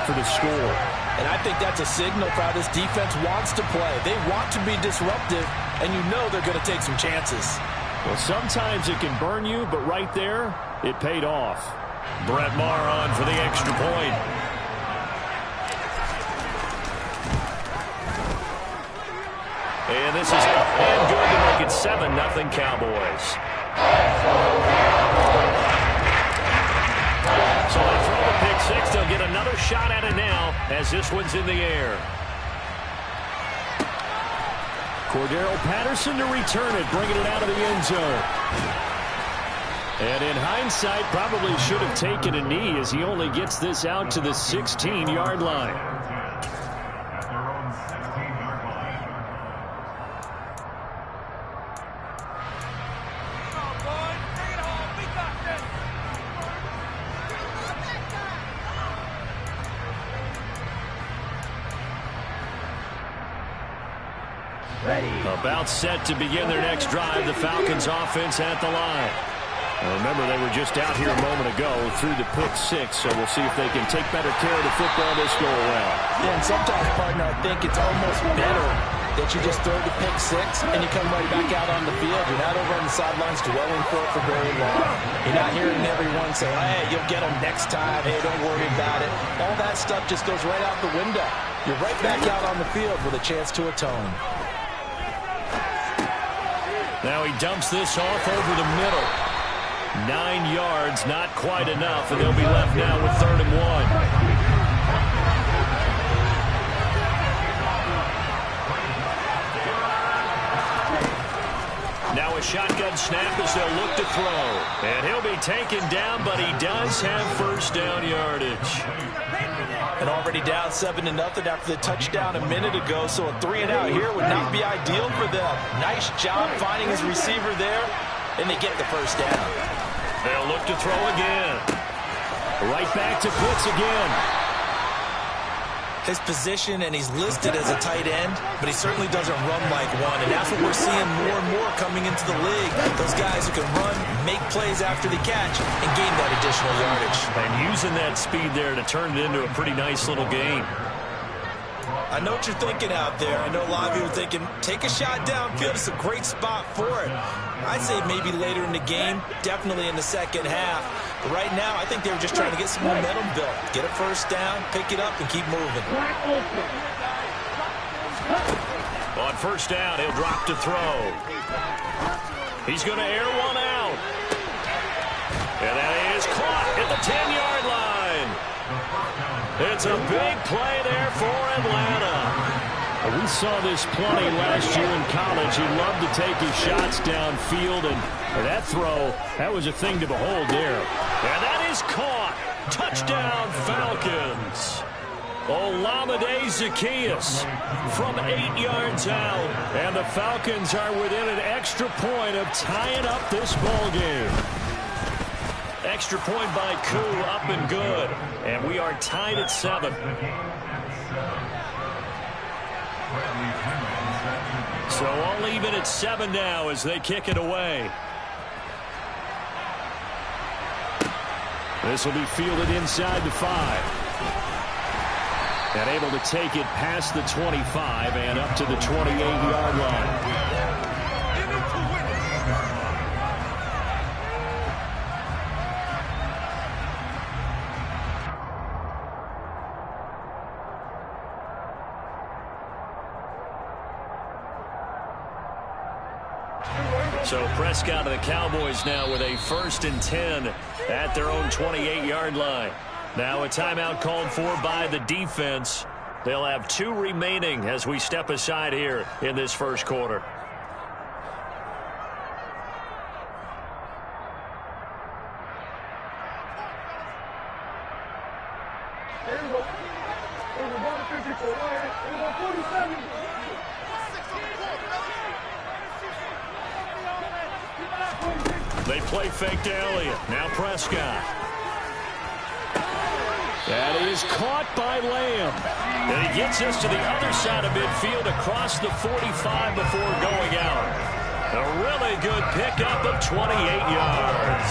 for the score. And I think that's a signal for how this defense wants to play. They want to be disruptive, and you know they're going to take some chances. Well, sometimes it can burn you, but right there, it paid off. Brett Maher on for the extra point. And this is up and good to make it 7-0 Cowboys. So they throw the pick six. They'll get another shot at it now as this one's in the air. Cordero Patterson to return it, bringing it out of the end zone. And in hindsight, probably should have taken a knee as he only gets this out to the 16-yard line. About set to begin their next drive. The Falcons offense at the line. Now remember, they were just out here a moment ago through the pick six, so we'll see if they can take better care of the football this go around. Yeah, and sometimes, partner, I think it's almost better that you just throw the pick six and you come right back out on the field. You're not over on the sidelines dwelling for it for very long. You're not hearing everyone say, hey, you'll get them next time. Hey, don't worry about it. All that stuff just goes right out the window. You're right back out on the field with a chance to atone. Now he dumps this off over the middle. 9 yards, not quite enough, and they'll be left now with 3rd and 1. Now a shotgun snap as they'll look to throw. And he'll be taken down, but he does have first down yardage. And already down 7-0 after the touchdown a minute ago, so a 3-and-out here would not be ideal for them. Nice job finding his receiver there, and they get the first down. They'll look to throw again. Right back to Pitts again. His position, and he's listed as a tight end, but he certainly doesn't run like one, and that's what we're seeing more and more coming into the league. Those guys who can run, make plays after the catch, and gain that additional yardage. And using that speed there to turn it into a pretty nice little game. I know what you're thinking out there. I know a lot of you are thinking, take a shot downfield. It's a great spot for it. I'd say maybe later in the game, definitely in the second half. But right now, I think they were just trying to get some momentum built. Get a first down, pick it up, and keep moving. On first down, he'll drop to throw. He's going to air one out. And that is caught at the 10-yard line. It's a big play there for Atlanta. We saw this plenty last year in college. He loved to take his shots downfield, and that throw, that was a thing to behold there. And that is caught. Touchdown, Falcons. Olamide Zaccheaus from 8 yards out, and the Falcons are within an extra point of tying up this ball game. Extra point by Koo, up and good. And we are tied at 7. So all even at 7 now as they kick it away. This will be fielded inside the 5. And able to take it past the 25 and up to the 28-yard line. So Prescott and the Cowboys now with a 1st and 10 at their own 28-yard line. Now a timeout called for by the defense. They'll have 2 remaining as we step aside here in this first quarter. They play fake to Elliott. Now Prescott. That is caught by Lamb. And he gets us to the other side of midfield across the 45 before going out. A really good pickup of 28 yards.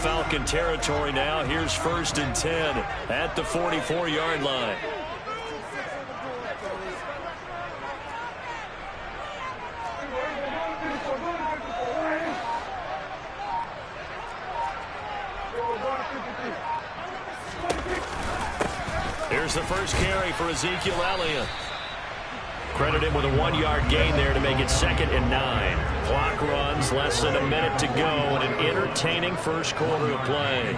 Falcon territory now. Here's 1st and 10 at the 44-yard line. Here's the first carry for Ezekiel Elliott. Credit him with a 1-yard gain there to make it 2nd and 9. Clock runs, less than a minute to go, and an entertaining first quarter of play.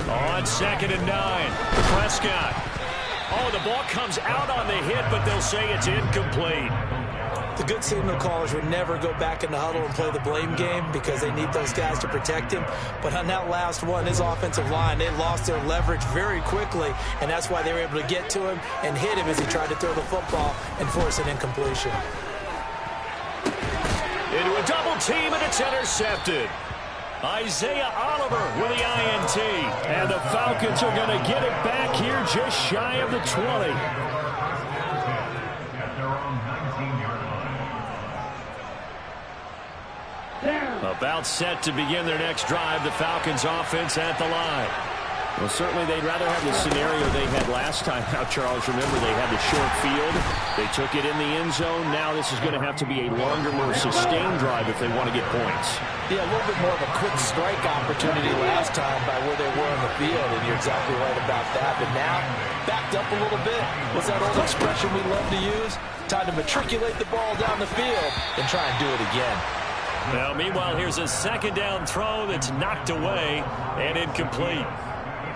On 2nd and 9, Prescott. Oh, the ball comes out on the hit, but they'll say it's incomplete. The good signal callers would never go back in the huddle and play the blame game because they need those guys to protect him. But on that last one, his offensive line, they lost their leverage very quickly, and that's why they were able to get to him and hit him as he tried to throw the football and force an incompletion. Into a double team, and it's intercepted. Isaiah Oliver with the INT. And the Falcons are going to get it back here just shy of the 20. About set to begin their next drive, the Falcons offense at the line. Well, certainly they'd rather have the scenario they had last time. Now, Charles, remember, they had the short field. They took it in the end zone. Now this is going to have to be a longer, more sustained drive if they want to get points. Yeah, a little bit more of a quick strike opportunity last time by where they were on the field, and you're exactly right about that. But now, backed up a little bit. What's that old expression we love to use? Time to matriculate the ball down the field and try and do it again. Now, meanwhile, here's a 2nd down throw that's knocked away and incomplete.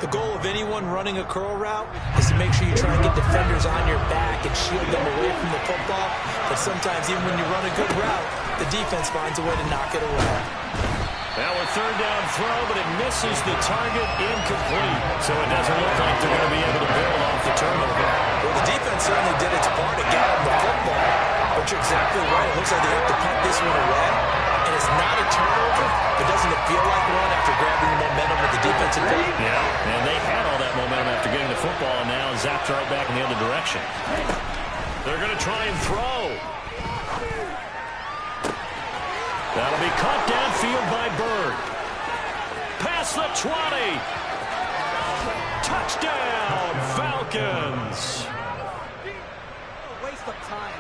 The goal of anyone running a curl route is to make sure you try and get defenders on your back and shield them away from the football. But sometimes, even when you run a good route, the defense finds a way to knock it away. Now a 3rd down throw, but it misses the target, incomplete. So it doesn't look like they're going to be able to build off the turnover. Well, the defense certainly did its part to get them the football. But you're exactly right. It looks like they have to punt this one away. And it's not a turnover, but doesn't it feel like one after grabbing the momentum of the defensive play? Yeah, and they had all that momentum after getting the football, and now zapped right back in the other direction. They're going to try and throw. That'll be caught downfield by Bird. Past the 20. Touchdown, Falcons.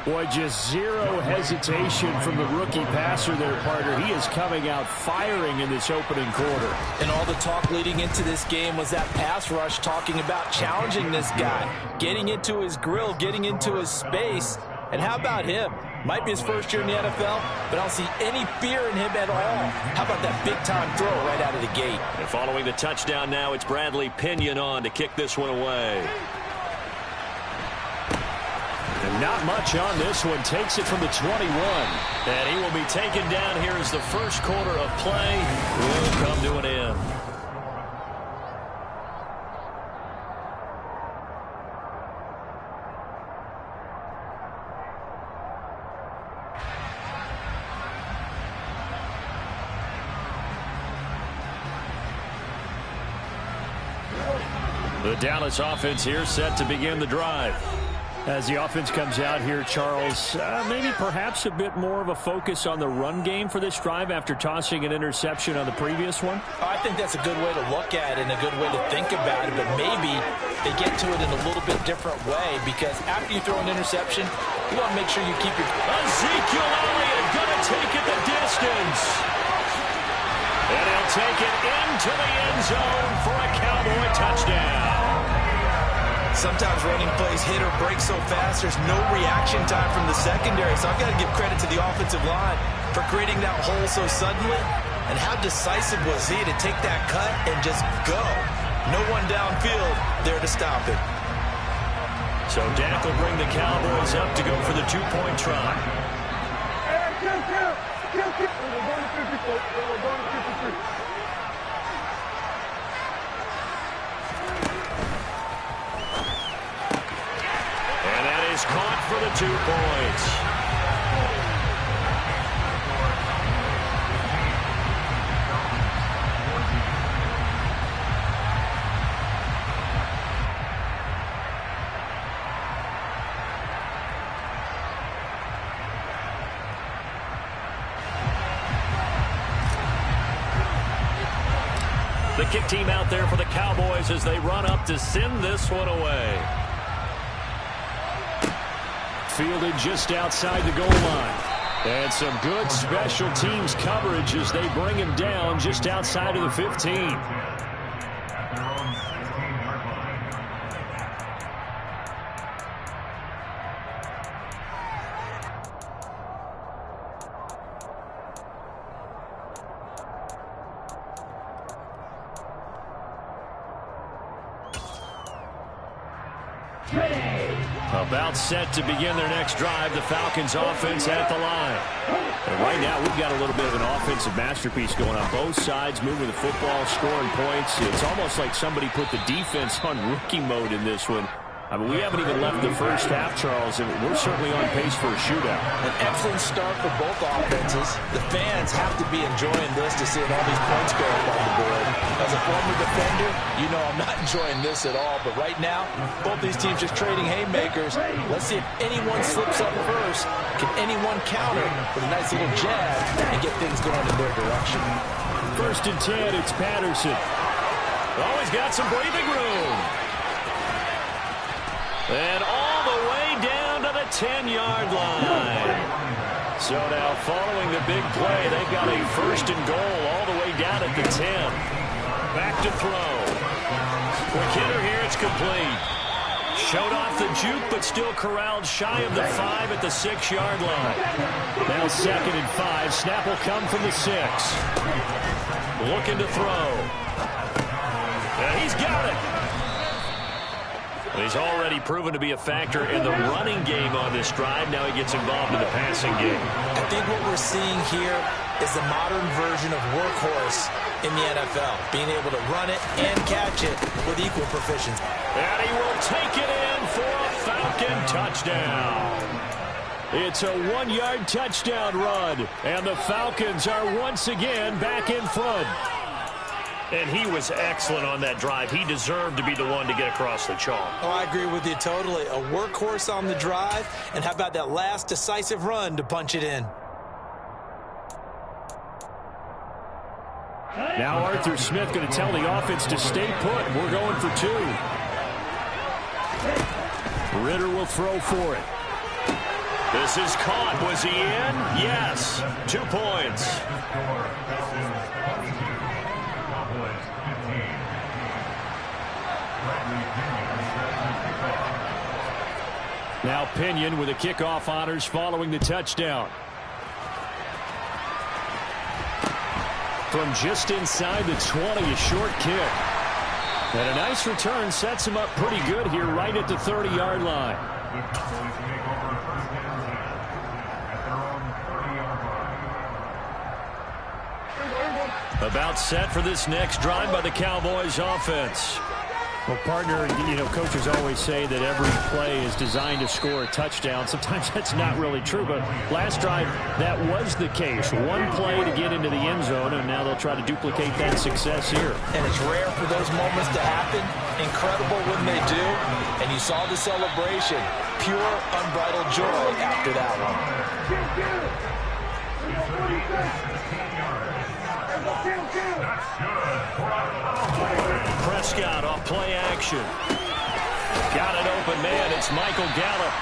Boy, just zero hesitation from the rookie passer there, partner. He is coming out firing in this opening quarter. And all the talk leading into this game was that pass rush talking about challenging this guy, getting into his grill, getting into his space. And how about him? Might be his first year in the NFL, but I don't see any fear in him at all. How about that big-time throw right out of the gate? And following the touchdown now, it's Bradley Pinion on to kick this one away. And not much on this one. Takes it from the 21. And he will be taken down here as the first quarter of play will come to an end. The Dallas offense here set to begin the drive. As the offense comes out here, Charles, maybe perhaps a bit more of a focus on the run game for this drive after tossing an interception on the previous one? I think that's a good way to look at it and a good way to think about it, but maybe they get to it in a little bit different way because after you throw an interception, you want to make sure you keep your... Ezekiel Elliott going to take it the distance. And he'll take it into the end zone for a Cowboy touchdown. Sometimes running plays hit or break so fast, there's no reaction time from the secondary. So I've got to give credit to the offensive line for creating that hole so suddenly. And how decisive was he to take that cut and just go? No one downfield there to stop it. So Dak will bring the Cowboys up to go for the two-point try. Is caught for the 2 points. The kick team out there for the Cowboys as they run up to send this one away. Fielded just outside the goal line. And some good special teams coverage as they bring him down just outside of the 15. About set to begin their next drive, the Falcons offense at the line. And right now we've got a little bit of an offensive masterpiece going on both sides, moving the football, scoring points. It's almost like somebody put the defense on rookie mode in this one. I mean, we haven't even left the first half, Charles, and we're certainly on pace for a shootout. An excellent start for both offenses. The fans have to be enjoying this to see all these points go up on the board. As a former defender, you know I'm not enjoying this at all. But right now, both these teams just trading haymakers. Let's see if anyone slips up first. Can anyone counter with a nice little jab and get things going in their direction? 1st and 10, it's Patterson. Always got some breathing room. And all the way down to the 10-yard line. So now following the big play, they've got a 1st and goal all the way down at the 10. Back to throw. Quick hitter here, it's complete. Showed off the juke, but still corralled shy of the 5 at the 6-yard line. Now 2nd and 5. Snap will come from the 6. Looking to throw. And he's got it. He's already proven to be a factor in the running game on this drive. Now he gets involved in the passing game. I think what we're seeing here is the modern version of workhorse in the NFL. Being able to run it and catch it with equal proficiency. And he will take it in for a Falcon touchdown. It's a 1-yard touchdown run. And the Falcons are once again back in front. And he was excellent on that drive. He deserved to be the one to get across the chalk. Oh, I agree with you totally. A workhorse on the drive. And how about that last decisive run to punch it in? Now Arthur Smith going to tell the offense to stay put. We're going for 2. Ritter will throw for it. This is caught. Was he in? Yes. 2 points. Now Pinion with the kickoff honors following the touchdown. From just inside the 20, a short kick. And a nice return sets him up pretty good here right at the 30-yard line. About set for this next drive by the Cowboys offense. Well, partner, you know, coaches always say that every play is designed to score a touchdown. Sometimes that's not really true, but last drive, that was the case. One play to get into the end zone, and now they'll try to duplicate that success here. And it's rare for those moments to happen. Incredible when they do. And you saw the celebration. Pure, unbridled joy after that one. Prescott off play action. Got it open, man. It's Michael Gallup.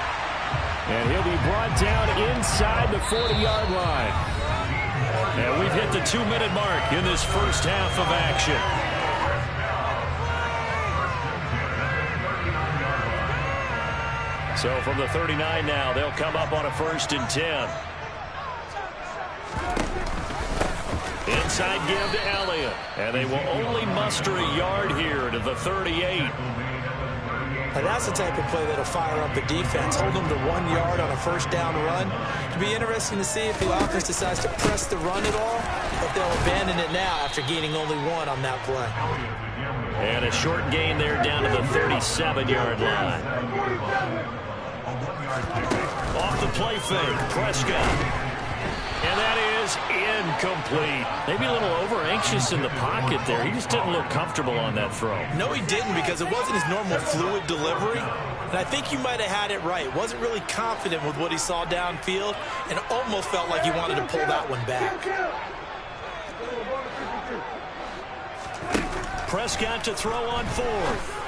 And he'll be brought down inside the 40-yard line. And we've hit the 2-minute mark in this first half of action. So from the 39 now, they'll come up on a 1st and 10. Inside give to Elliott. And they will only muster a yard here to the 38. And that's the type of play that'll fire up the defense. Hold them to 1 yard on a 1st down run. It'll be interesting to see if the offense decides to press the run at all, but they'll abandon it now after gaining only 1 on that play. And a short gain there down to the 37-yard line. Off the play fake, Prescott. And that is incomplete. Maybe a little over-anxious in the pocket there. He just didn't look comfortable on that throw. No, he didn't, because it wasn't his normal fluid delivery. And I think you might have had it right. Wasn't really confident with what he saw downfield and almost felt like he wanted to pull that one back. Prescott to throw on fourth.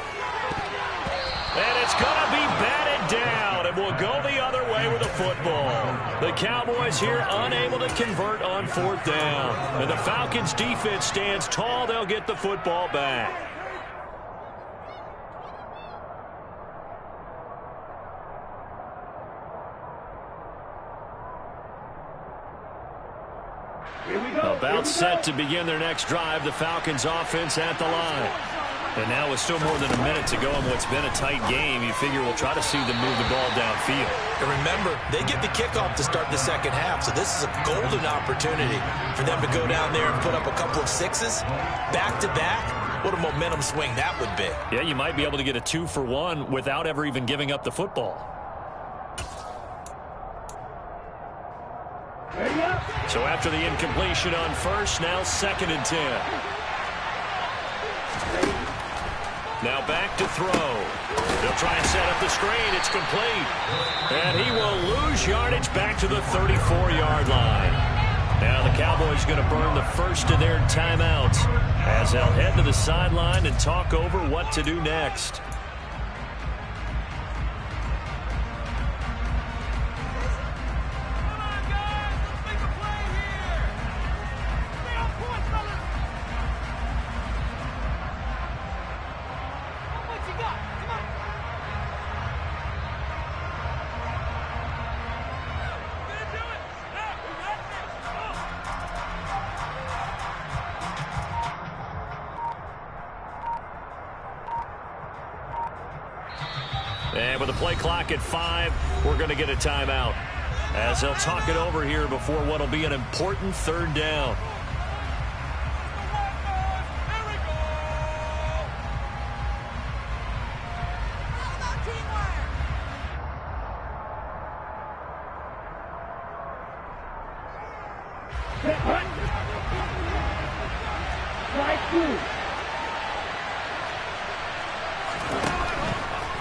And it's going to be batted down, and will go the other way with the football. The Cowboys here unable to convert on fourth down. And the Falcons defense stands tall. They'll get the football back. About set to begin their next drive. The Falcons offense at the line. And now with still more than a minute to go in what's been a tight game, you figure we'll try to see them move the ball downfield. And remember, they get the kickoff to start the second half, so this is a golden opportunity for them to go down there and put up a couple of sixes back-to-back. What a momentum swing that would be. Yeah, you might be able to get a 2-for-1 without ever even giving up the football. So after the incompletion on first, now 2nd and 10. Now back to throw. They'll try and set up the screen. It's complete. And he will lose yardage back to the 34-yard line. Now the Cowboys going to burn the first of their timeouts as they'll head to the sideline and talk over what to do next. And with the play clock at 5, we're going to get a timeout as they'll talk it over here before what will be an important 3rd down.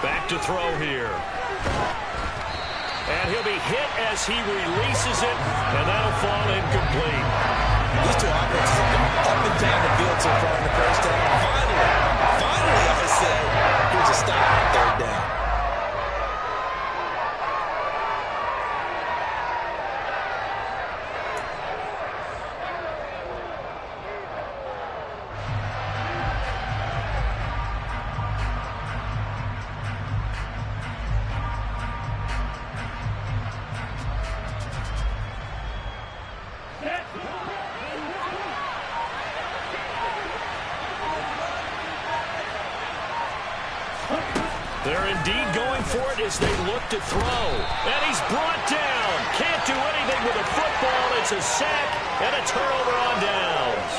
Back to throw here. And he'll be hit as he releases it, and that'll fall incomplete. These two offenses have gone up and down the field so far in the first half. Finally, I say, here's a stop on 3rd down. They're indeed going for it as they look to throw. And he's brought down. Can't do anything with the football. It's a sack and a turnover on downs.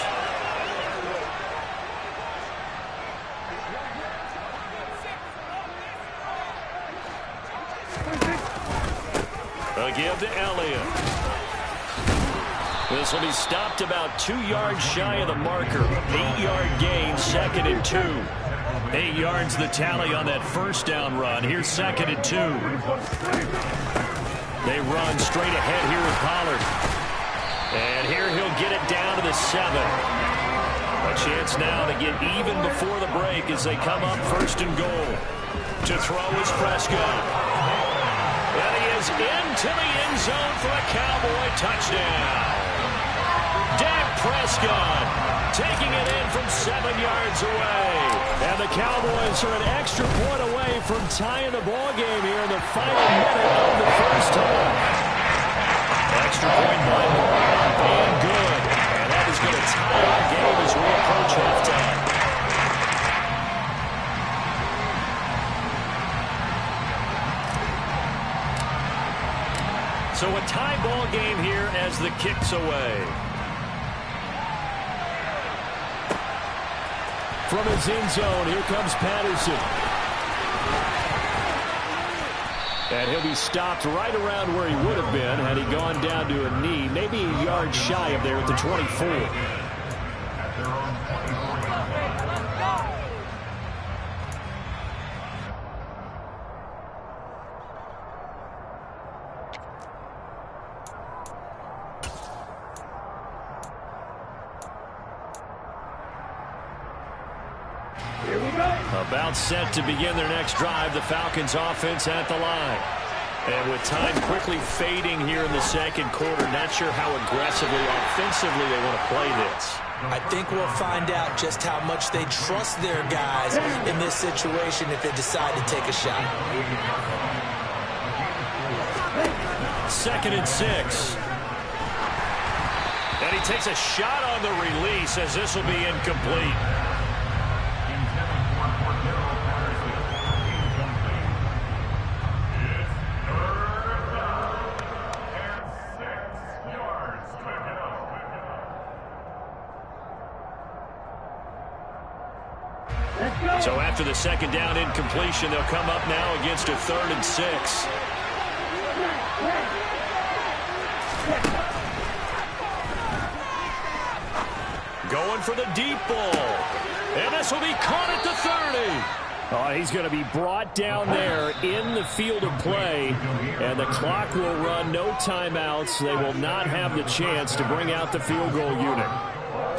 Again to Elliott. This will be stopped about 2 yards shy of the marker. 8-yard gain, 2nd and 2. 8 yards the tally on that first down run. Here's 2nd and 2. They run straight ahead here with Pollard. And here he'll get it down to the 7. A chance now to get even before the break as they come up 1st and goal. To throw is Prescott. And he is into the end zone for a Cowboy touchdown. Dak Prescott taking it in from 7 yards away. And the Cowboys are an extra point away from tying the ball game here in the final minute of the first half. Extra point by Moore and good. And that is going to tie our game as we approach halftime. So a tie ball game here as the kick's away. From his end zone, here comes Patterson. And he'll be stopped right around where he would have been had he gone down to a knee, maybe a yard shy of there at the 24. About set to begin their next drive, the Falcons offense at the line. And with time quickly fading here in the second quarter, not sure how aggressively, offensively they want to play this. I think we'll find out just how much they trust their guys in this situation if they decide to take a shot. 2nd and 6. And he takes a shot on the release as this will be incomplete. So after the second down incompletion, they'll come up now against a 3rd and 6. Going for the deep ball. And this will be caught at the 30. Oh, he's going to be brought down there in the field of play. And the clock will run, no timeouts. They will not have the chance to bring out the field goal unit.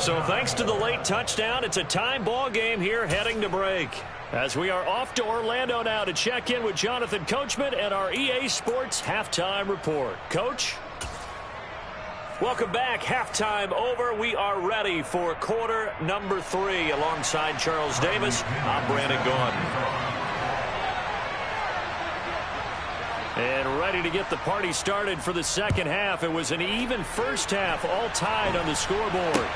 So thanks to the late touchdown, it's a time ball game here heading to break. As we are off to Orlando now to check in with Jonathan Coachman and our EA Sports Halftime Report. Coach? Welcome back. Halftime over. We are ready for quarter number 3. Alongside Charles Davis, I'm Brandon Gaudin. And ready to get the party started for the second half. It was an even first half, all tied on the scoreboard.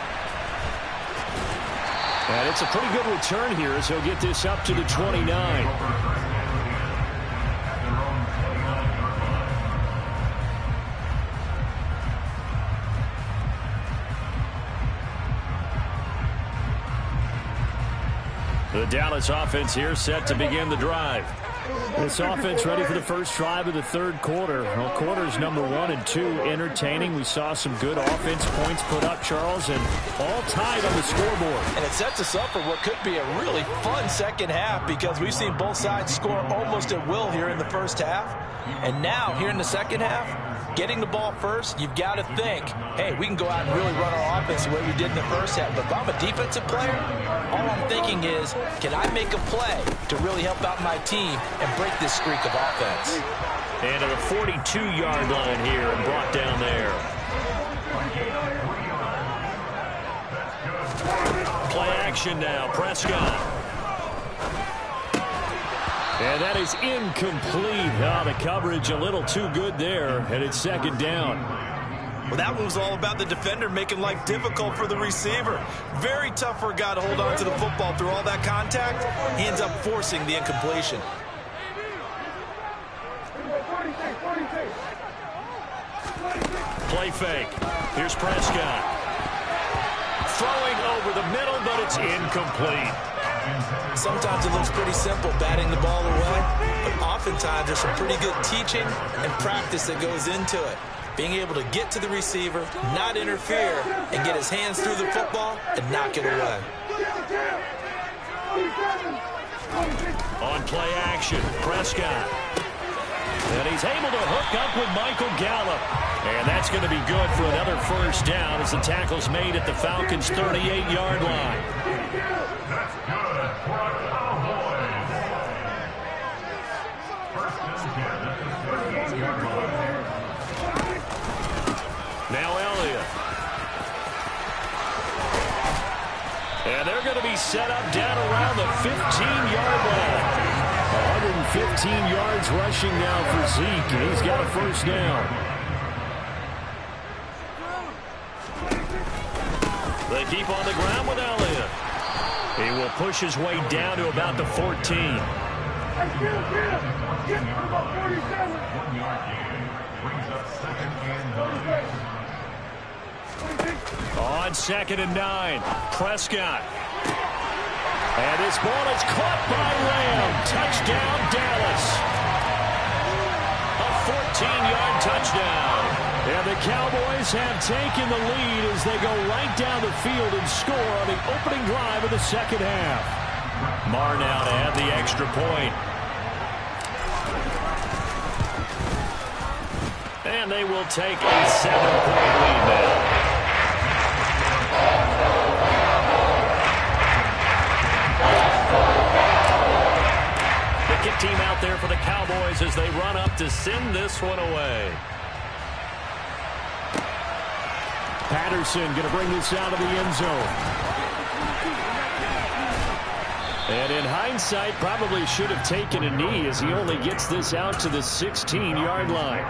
And it's a pretty good return here as he'll get this up to the 29. The Dallas offense here set to begin the drive. This offense ready for the first drive of the third quarter. Well, quarters number 1 and 2 entertaining. We saw some good offense points put up, Charles, and all tied on the scoreboard. And it sets us up for what could be a really fun second half because we've seen both sides score almost at will here in the first half. And now, here in the second half, getting the ball first, you've got to think, hey, we can go out and really run our offense the way we did in the first half. But if I'm a defensive player, all I'm thinking is, can I make a play to really help out my team and break this streak of offense? And at the 42-yard line here and brought down there. Play action now, Prescott. And that is incomplete. Oh, the coverage a little too good there, and it's second down. Well, that one was all about the defender making life difficult for the receiver. Very tough for a guy to hold on to the football through all that contact. He ends up forcing the incompletion. Play fake. Here's Prescott. Throwing over the middle, but it's incomplete. Sometimes it looks pretty simple, batting the ball away, but oftentimes there's some pretty good teaching and practice that goes into it. Being able to get to the receiver, not interfere, and get his hands through the football and knock it away. On play action, Prescott. And he's able to hook up with Michael Gallup. And that's going to be good for another first down as the tackle's made at the Falcons' 38-yard line. Now Elliott. And they're going to be set up down around the 15-yard line. 115 yards rushing now for Zeke, and he's got a first down. They keep on the ground with Elliott. He will push his way down to about the 14. On 2nd and 9, Prescott. And this ball is caught by Lamb. Touchdown, Dallas. A 14-yard touchdown. And the Cowboys have taken the lead as they go right down the field and score on the opening drive of the second half. Marr now to add the extra point. And they will take a 7-point lead now. there for the Cowboys as they run up to send this one away. Patterson going to bring this out of the end zone. And in hindsight, probably should have taken a knee as he only gets this out to the 16-yard line.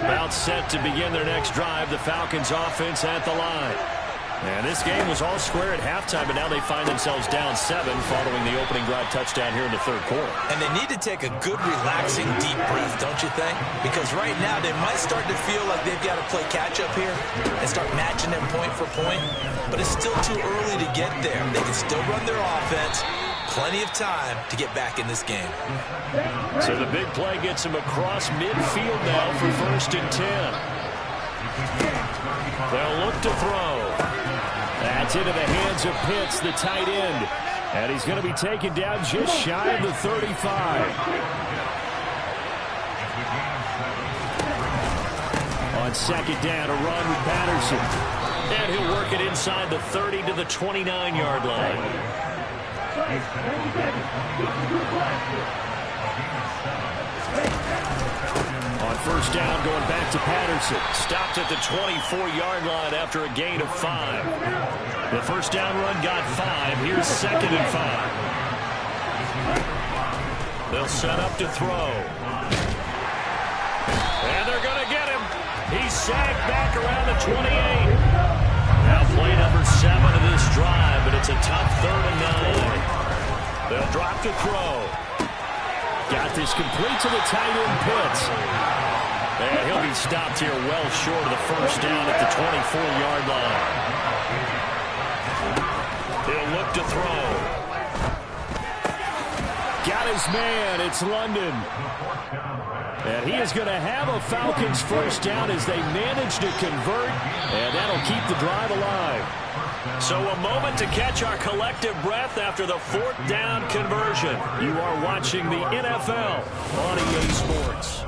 About set to begin their next drive, the Falcons offense at the line. And this game was all square at halftime, but now they find themselves down 7 following the opening drive touchdown here in the third quarter. And they need to take a good, relaxing, deep breath, don't you think? Because right now they might start to feel like they've got to play catch-up here and start matching them point for point. But it's still too early to get there. They can still run their offense. Plenty of time to get back in this game. So the big play gets him across midfield now for 1st and 10. They'll look to throw. That's into the hands of Pitts, the tight end. And he's going to be taken down just shy of the 35. On 2nd down, a run with Patterson. And he'll work it inside the 30 to the 29-yard line. On 1st down, going back to Patterson. Stopped at the 24-yard line after a gain of 5. The 1st down run got 5. Here's 2nd and 5. They'll set up to throw. And they're going to get him. He's sacked back around the 28. Now play number 7 of this drive, but it's a tough 3rd and 9. They'll drop to throw. Got this complete to the tight end, Pitts. And he'll be stopped here well short of the 1st down at the 24-yard line. He'll look to throw. Got his man. It's London. And he is going to have a Falcons 1st down as they manage to convert. And that'll keep the drive alive. So a moment to catch our collective breath after the 4th down conversion. You are watching the NFL on EA Sports.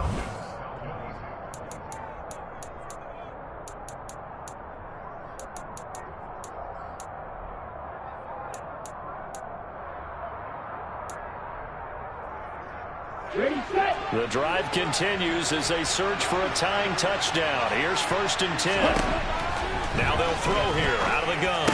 The drive continues as they search for a tying touchdown. Here's 1st and 10. Now they'll throw here out of the gun.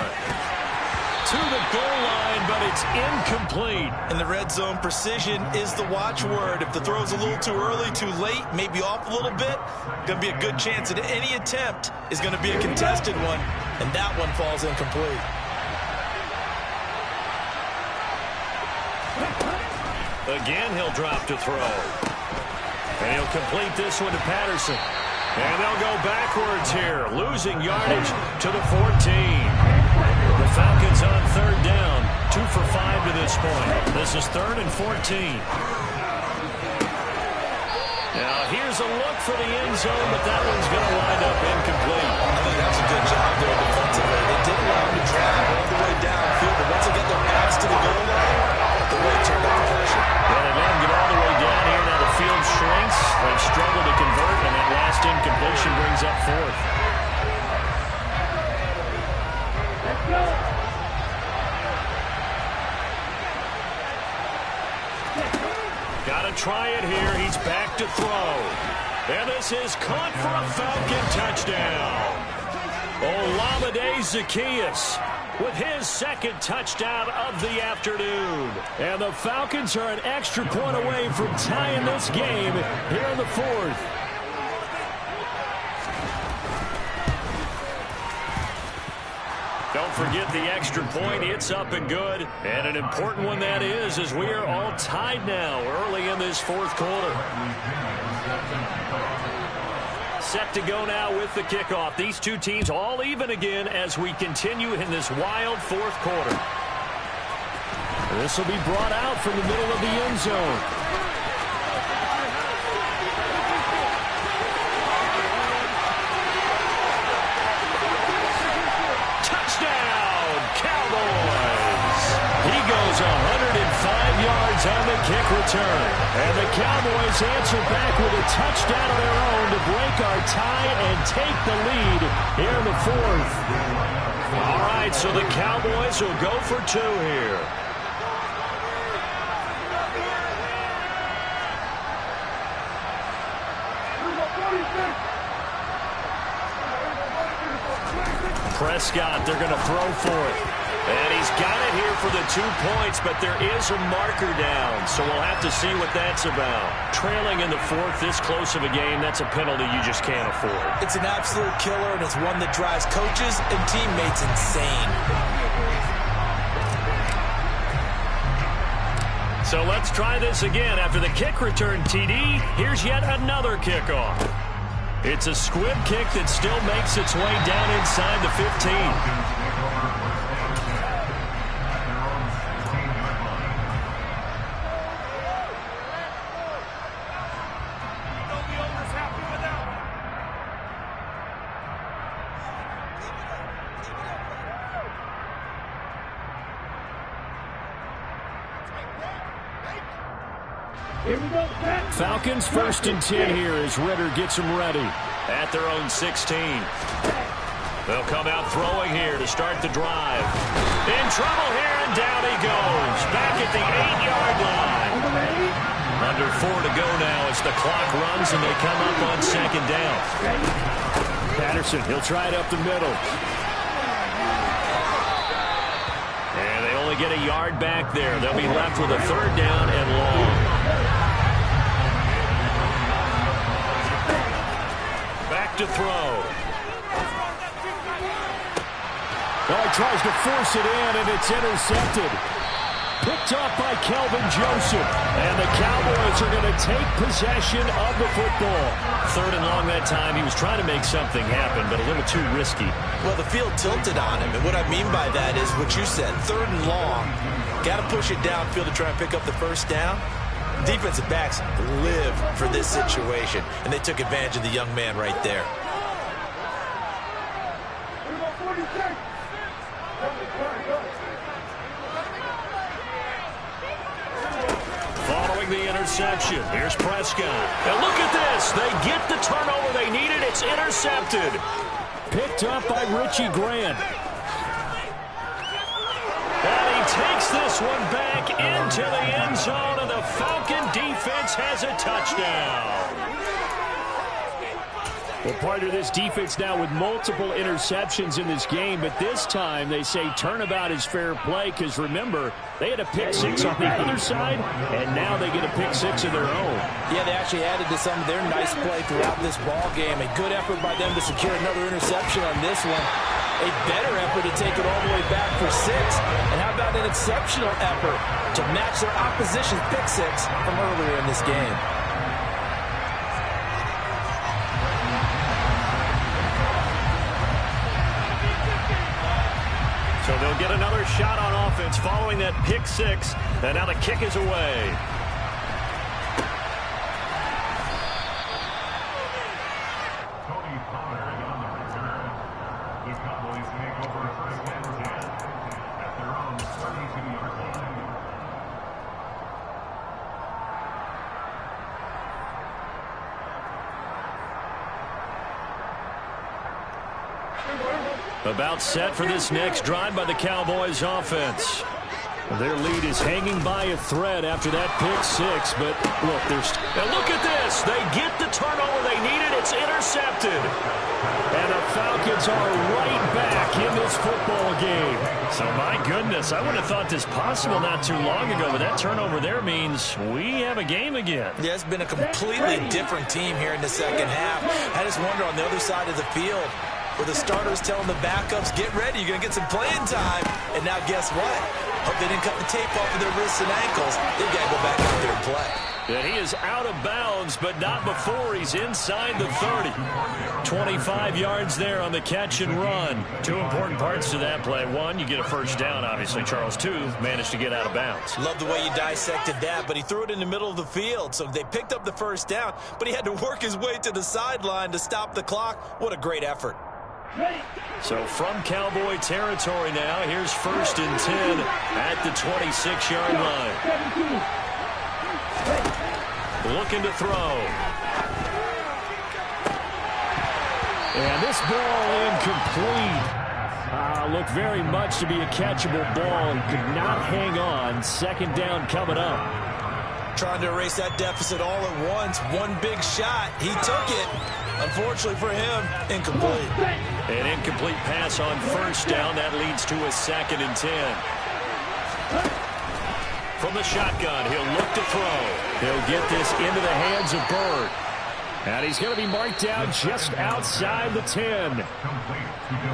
To the goal line, but it's incomplete. In the red zone, precision is the watchword. If the throw's a little too early, too late, maybe off a little bit, going to be a good chance that any attempt is going to be a contested one, and that one falls incomplete. Again, he'll drop to throw. And he'll complete this one to Patterson. And they'll go backwards here, losing yardage to the 14. The Falcons on 3rd down, 2 for 5 to this point. This is 3rd and 14. Now, here's a look for the end zone, but that one's going to wind up incomplete. I think that's a good job there defensively. They didn't allow him to drive all the way downfield, but once they get their backs to the goal line, they really turned up the pressure. Yeah, they let him get all the way down here. Now the field shrinks. They struggle to convert, and that last incompletion brings up 4th. Got to try it here. He's back to throw. And this is caught for a Falcon touchdown. Olamide Zaccheaus with his 2nd touchdown of the afternoon. And the Falcons are an extra point away from tying this game here in the 4th. Don't forget the extra point. It's up and good. And an important one that is, as we are all tied now early in this 4th quarter. Set to go now with the kickoff. These two teams all even again as we continue in this wild 4th quarter. This will be brought out from the middle of the end zone. Touchdown, Cowboys! He goes 105 yards Falcons on the kick return. And the Cowboys answer back with a touchdown of their own to break our tie and take the lead here in the fourth. All right, so the Cowboys will go for two here. Prescott, they're going to throw for it. And he's got it here for the 2 points, but there is a marker down, so we'll have to see what that's about. Trailing in the fourth, this close of a game, that's a penalty you just can't afford. It's an absolute killer, and it's one that drives coaches and teammates insane. So let's try this again. After the kick return TD, here's yet another kickoff. It's a squib kick that still makes its way down inside the 15. Falcons 1st and 10 here as Ritter gets them ready at their own 16. They'll come out throwing here to start the drive. In trouble here, and down he goes. Back at the 8-yard line. Under 4 to go now as the clock runs and they come up on 2nd down. Patterson, he'll try it up the middle. And they only get a yard back there. They'll be left with a 3rd down and long. To throw. Well, he tries to force it in, and it's intercepted. Picked off by Kelvin Joseph. And the Cowboys are going to take possession of the football. 3rd and long that time. He was trying to make something happen, but a little too risky. Well, the field tilted on him, and what I mean by that is what you said. 3rd and long. Got to push it downfield to try and pick up the 1st down. Defensive backs live for this situation, and they took advantage of the young man right there. Following the interception, here's Prescott. And look at this. They get the turnover they needed. It's intercepted. Picked up by Richie Grant. And he takes this one back into the end zone, and the Falcon defense has a touchdown. Well, part of this defense now with multiple interceptions in this game, but this time they say turnabout is fair play because, remember, they had a pick 6 on the other side, and now they get a pick 6 of their own. Yeah, they actually added to some of their nice play throughout this ball game. A good effort by them to secure another interception on this one. A better effort to take it all the way back for 6. And how about an exceptional effort to match their opposition's pick 6 from earlier in this game? So they'll get another shot on offense following that pick 6. And now the kick is away. About set for this next drive by the Cowboys offense. Their lead is hanging by a thread after that pick 6, but look, and look at this. They get the turnover they needed. It's intercepted. And the Falcons are right back in this football game. So, my goodness, I would have thought this possible not too long ago, but that turnover there means we have a game again. Yeah, it's been a completely different team here in the second half. I just wonder on the other side of the field, where the starters telling the backups, get ready, you're going to get some playing time. And now guess what? Hope they didn't cut the tape off of their wrists and ankles. They got to go back out there and play. And he is out of bounds, but not before he's inside the 30. 25 yards there on the catch and run. 2 important parts to that play. 1, you get a 1st down, obviously. Charles, 2, managed to get out of bounds. Love the way you dissected that, but he threw it in the middle of the field. So they picked up the 1st down, but he had to work his way to the sideline to stop the clock. What a great effort. So from Cowboy territory now, here's 1st and 10 at the 26-yard line. Looking to throw. And this ball incomplete. Looked very much to be a catchable ball and could not hang on. Second down coming up. Trying to erase that deficit all at once. One big shot. He took it. Unfortunately for him, incomplete. An incomplete pass on first down. That leads to a 2nd and 10. From the shotgun, he'll look to throw. He'll get this into the hands of Bird. And he's going to be marked down just outside the 10.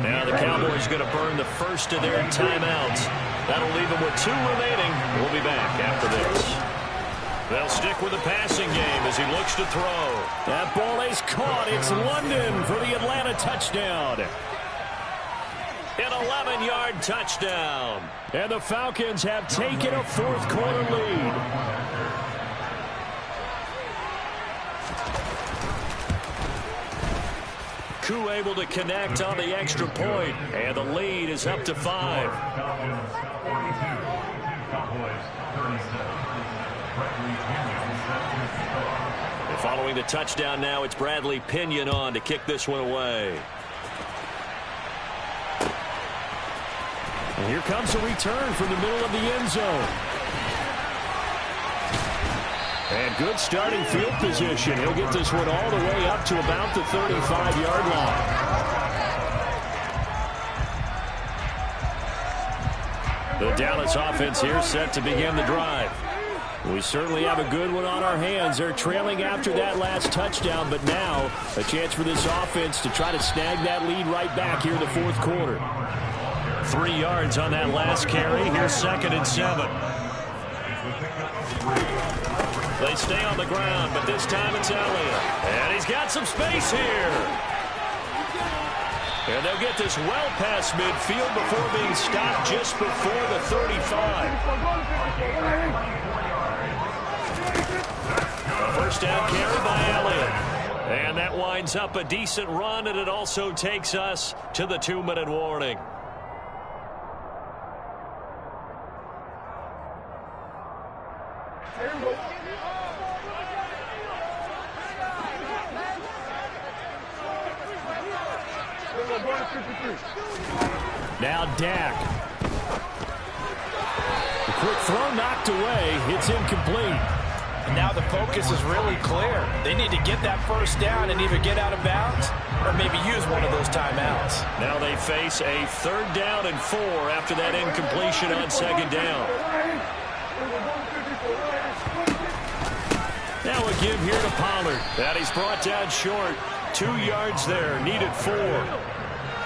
Now the Cowboys going to burn the first of their timeouts. That'll leave them with 2 remaining. We'll be back after this. They'll stick with the passing game as he looks to throw. That ball is caught. It's London for the Atlanta touchdown. An 11-yard touchdown. And the Falcons have taken a fourth-quarter lead. Koo able to connect on the extra point, and the lead is up to 5. And following the touchdown now, it's Bradley Pinion on to kick this one away. And here comes a return from the middle of the end zone. And good starting field position. He'll get this one all the way up to about the 35-yard line. The Dallas offense here set to begin the drive. We certainly have a good one on our hands. They're trailing after that last touchdown, but now a chance for this offense to try to snag that lead right back here in the fourth quarter. 3 yards on that last carry. Here's 2nd and 7. They stay on the ground, but this time it's Elliott. And he's got some space here. And they'll get this well past midfield before being stopped just before the 35. A first down carry by Elliott. And that winds up a decent run, and it also takes us to the 2-minute warning. Now Dak. The quick throw knocked away. It's incomplete. And now the focus is really clear. They need to get that first down and either get out of bounds or maybe use one of those timeouts. Now they face a 3rd down and 4 after that incompletion on 2nd down. Now a give here to Pollard. That he's brought down short. 2 yards there. Needed 4.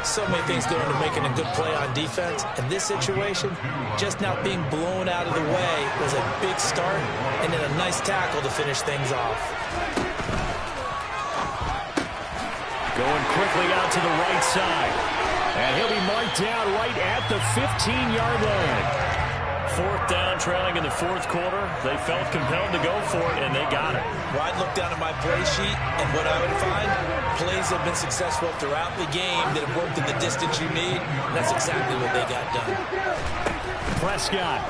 So many things go into making a good play on defense. In this situation, just not being blown out of the way was a big start and then a nice tackle to finish things off. Going quickly out to the right side. And he'll be marked down right at the 15-yard line. 4th down, trailing in the 4th quarter. They felt compelled to go for it, and they got it. Well, I'd look down at my play sheet, and what I would find, plays have been successful throughout the game that have worked in the distance you need. And that's exactly what they got done. Prescott.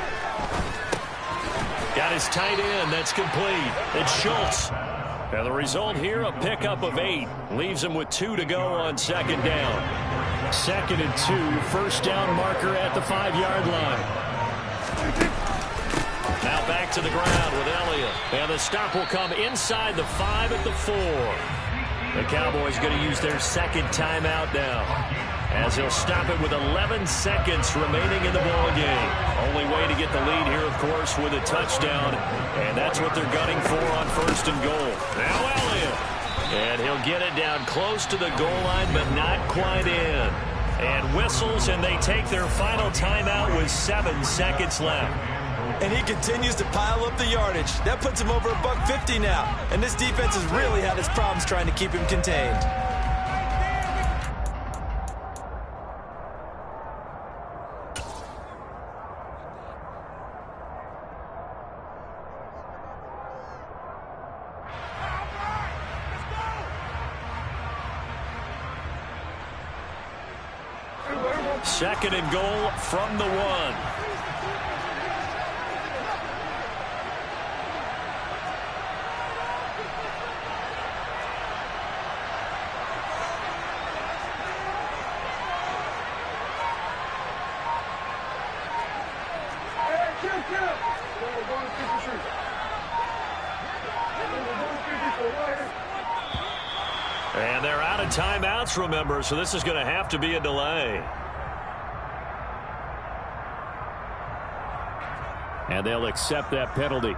Got his tight end. That's complete. It's Schultz. And the result here, a pickup of 8. Leaves him with 2 to go on 2nd down. 2nd and 2. First down marker at the 5-yard line. Now back to the ground with Elliott. And the stop will come inside the 5 at the 4. The Cowboys going to use their 2nd timeout now, as he'll stop it with 11 seconds remaining in the ball game. Only way to get the lead here, of course, with a touchdown. And that's what they're gunning for on 1st and goal. Now Elliott. And he'll get it down close to the goal line, but not quite in. And whistles, and they take their final timeout with 7 seconds left. And he continues to pile up the yardage. That puts him over $150 now. And this defense has really had its problems trying to keep him contained. Second and goal from the 1. And they're out of timeouts, remember, so this is going to have to be a delay. And they'll accept that penalty.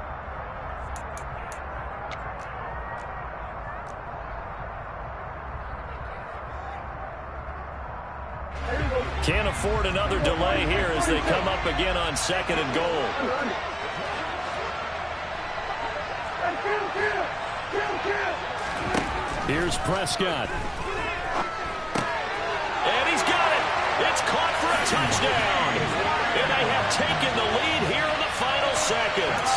Can't afford another delay here as they come up again on 2nd and goal. Here's Prescott. And he's got it. It's caught for a touchdown. And they have taken the lead here in the final seconds.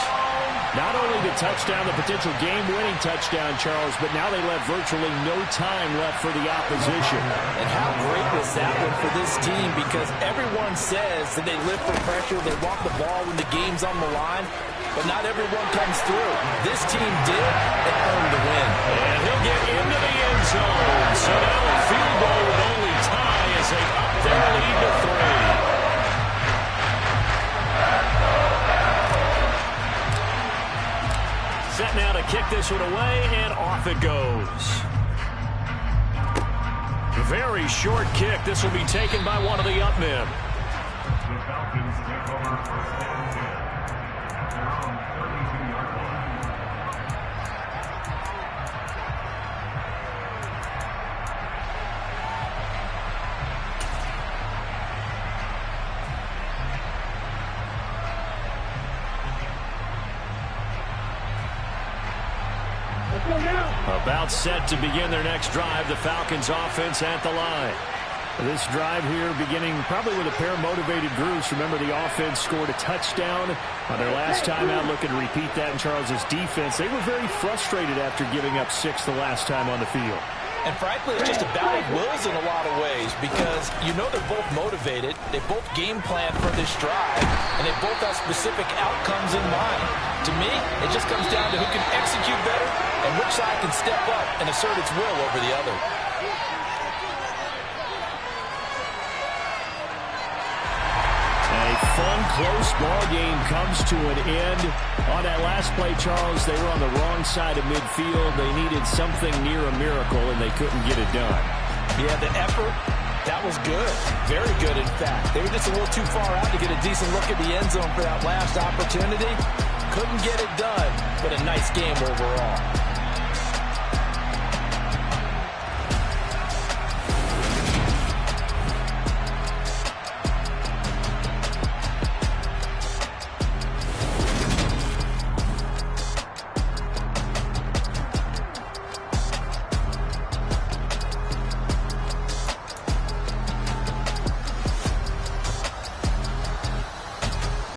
Not only the touchdown, the potential game-winning touchdown, Charles, but now they left virtually no time left for the opposition. And how great was that one for this team? Because everyone says that they live for pressure, they want the ball when the game's on the line, but not everyone comes through. This team did and earned the win. And he'll get into the end zone. So now a field goal would only tie as they up their lead to 3. Set now to kick this one away, and off it goes. Very short kick. This will be taken by one of the up men. The Falcons take over first and 10 at their own 32-yard line. About set to begin their next drive, the Falcons offense at the line. This drive here beginning probably with a pair of motivated groups. Remember, the offense scored a touchdown on their last time out, looking to repeat that in Charles's defense. They were very frustrated after giving up 6 the last time on the field. And frankly, it's just a battle of wills in a lot of ways because you know they're both motivated, they both game plan for this drive, and they both have specific outcomes in mind. To me, it just comes down to who can execute better and which side can step up and assert its will over the other. A fun, close ball game comes to an end. On that last play, Charles, they were on the wrong side of midfield. They needed something near a miracle, and they couldn't get it done. Yeah, the effort, that was good. Very good, in fact. They were just a little too far out to get a decent look at the end zone for that last opportunity. Couldn't get it done, but a nice game overall.